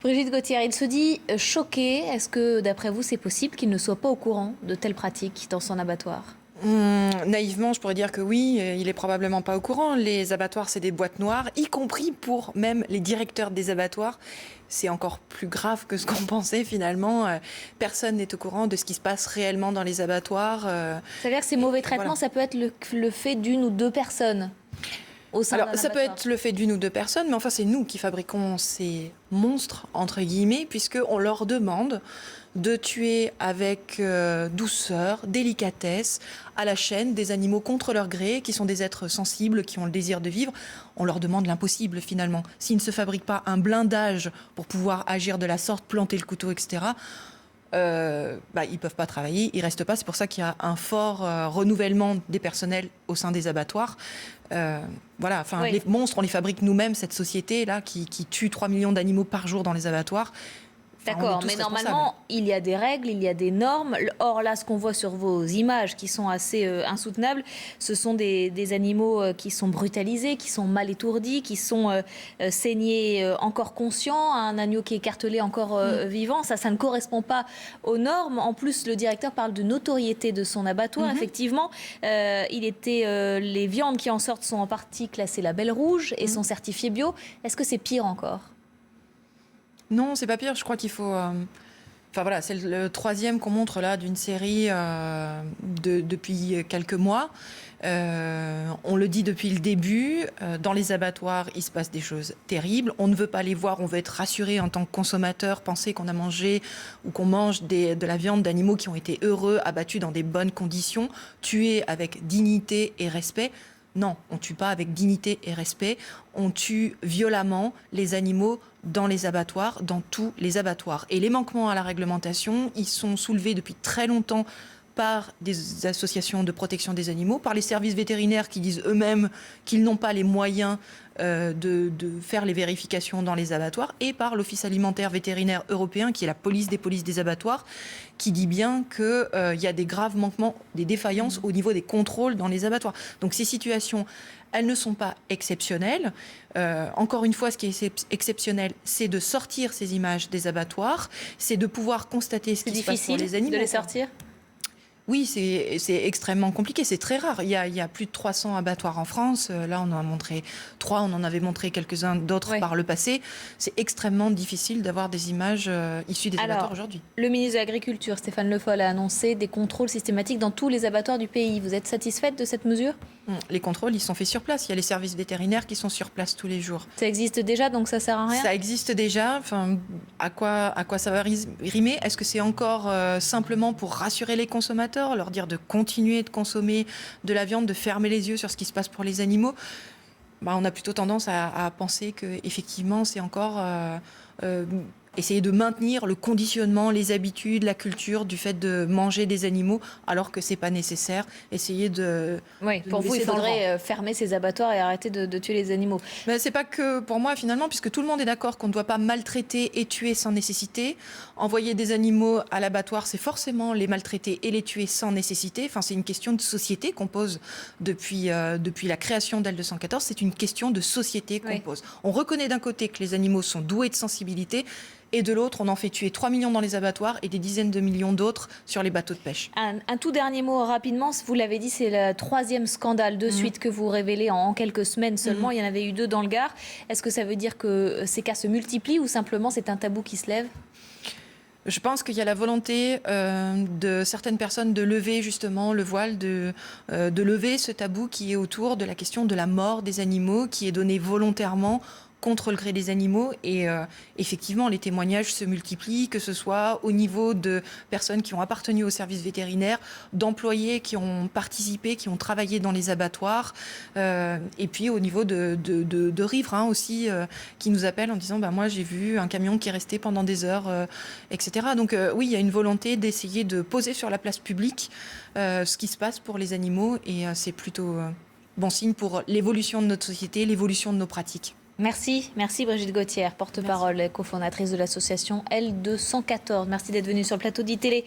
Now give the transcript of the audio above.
Brigitte Gauthier, il se dit choqué. Est-ce que, d'après vous, c'est possible qu'il ne soit pas au courant de telles pratiques dans son abattoir ? Naïvement, je pourrais dire que oui, il est probablement pas au courant. Les abattoirs, c'est des boîtes noires, y compris pour même les directeurs des abattoirs. C'est encore plus grave que ce qu'on pensait finalement. Personne n'est au courant de ce qui se passe réellement dans les abattoirs. Ça veut dire que ces mauvais traitements, voilà. Ça peut être le fait d'une ou deux personnes au sein d'un abattoir. Ça peut être le fait d'une ou deux personnes, mais enfin c'est nous qui fabriquons ces monstres, entre guillemets, puisqu'on leur demande de tuer avec douceur, délicatesse, à la chaîne, des animaux contre leur gré, qui sont des êtres sensibles, qui ont le désir de vivre. On leur demande l'impossible, finalement. S'ils ne se fabriquent pas un blindage pour pouvoir agir de la sorte, planter le couteau, etc., ils ne peuvent pas travailler, ils ne restent pas. C'est pour ça qu'il y a un fort renouvellement des personnels au sein des abattoirs. Voilà, enfin, oui. Les monstres, on les fabrique nous-mêmes, cette société-là, qui tue 3 millions d'animaux par jour dans les abattoirs. D'accord, mais normalement, il y a des règles, il y a des normes. Or, là, ce qu'on voit sur vos images, qui sont assez insoutenables, ce sont des animaux qui sont brutalisés, qui sont mal étourdis, qui sont saignés encore conscients, un agneau qui est écartelé encore vivant. Ça ne correspond pas aux normes. En plus, le directeur parle de notoriété de son abattoir. Effectivement, les viandes qui en sortent sont en partie classées label rouge et sont certifiées bio. Est-ce que c'est pire encore ? Non, c'est pas pire. Je crois qu'il faut... Enfin voilà, c'est le troisième qu'on montre là d'une série depuis quelques mois. On le dit depuis le début, dans les abattoirs, il se passe des choses terribles. On ne veut pas les voir, on veut être rassuré en tant que consommateur, penser qu'on a mangé ou qu'on mange de la viande d'animaux qui ont été heureux, abattus dans des bonnes conditions, tués avec dignité et respect. Non, on ne tue pas avec dignité et respect. On tue violemment les animaux dans les abattoirs, dans tous les abattoirs. Et les manquements à la réglementation, ils sont soulevés depuis très longtemps par des associations de protection des animaux, par les services vétérinaires qui disent eux-mêmes qu'ils n'ont pas les moyens de faire les vérifications dans les abattoirs, et par l'Office alimentaire vétérinaire européen, qui est la police des abattoirs, qui dit bien qu'il y a des graves manquements, des défaillances au niveau des contrôles dans les abattoirs. Donc ces situations, elles ne sont pas exceptionnelles. Encore une fois, ce qui est exceptionnel, c'est de sortir ces images des abattoirs, c'est de pouvoir constater ce qui se passe pour les animaux. C'est difficile de les sortir ? Oui, c'est extrêmement compliqué, c'est très rare. Il y a plus de 300 abattoirs en France. Là, on en a montré 3, on en avait montré quelques-uns d'autres par le passé. C'est extrêmement difficile d'avoir des images issues des abattoirs aujourd'hui. Le ministre de l'Agriculture, Stéphane Le Foll, a annoncé des contrôles systématiques dans tous les abattoirs du pays. Vous êtes satisfaite de cette mesure ? Les contrôles, ils sont faits sur place. Il y a les services vétérinaires qui sont sur place tous les jours. Ça existe déjà, donc ça sert à rien ? Ça existe déjà. Enfin, à quoi ça va rimer ? Est-ce que c'est encore simplement pour rassurer les consommateurs, leur dire de continuer de consommer de la viande, de fermer les yeux sur ce qui se passe pour les animaux ? On a plutôt tendance à penser qu'effectivement, c'est encore essayer de maintenir le conditionnement, les habitudes, la culture du fait de manger des animaux, alors que ce n'est pas nécessaire. Essayer de... Oui, pour vous, il faudrait fermer ces abattoirs et arrêter de tuer les animaux. Mais ce n'est pas que pour moi, finalement, puisque tout le monde est d'accord qu'on ne doit pas maltraiter et tuer sans nécessité. Envoyer des animaux à l'abattoir, c'est forcément les maltraiter et les tuer sans nécessité. Enfin, c'est une question de société qu'on pose depuis la création d'L214. C'est une question de société qu'on pose. On reconnaît d'un côté que les animaux sont doués de sensibilité, et de l'autre, on en fait tuer 3 millions dans les abattoirs et des dizaines de millions d'autres sur les bateaux de pêche. Un tout dernier mot rapidement, vous l'avez dit, c'est le troisième scandale de suite que vous révélez en quelques semaines seulement. Il y en avait eu 2 dans le Gard. Est-ce que ça veut dire que ces cas se multiplient ou simplement c'est un tabou qui se lève ? Je pense qu'il y a la volonté de certaines personnes de lever justement le voile, de lever ce tabou qui est autour de la question de la mort des animaux, qui est donnée volontairement contre le gré des animaux. Et effectivement, les témoignages se multiplient, que ce soit au niveau de personnes qui ont appartenu au service vétérinaire, d'employés qui ont participé, qui ont travaillé dans les abattoirs, et puis au niveau de riverains aussi, qui nous appellent en disant moi j'ai vu un camion qui est resté pendant des heures, etc. Donc oui, il y a une volonté d'essayer de poser sur la place publique ce qui se passe pour les animaux, et c'est plutôt bon signe pour l'évolution de notre société, l'évolution de nos pratiques. Merci Brigitte Gauthier, porte-parole et cofondatrice de l'association L214. Merci d'être venue sur le plateau d'ITélé.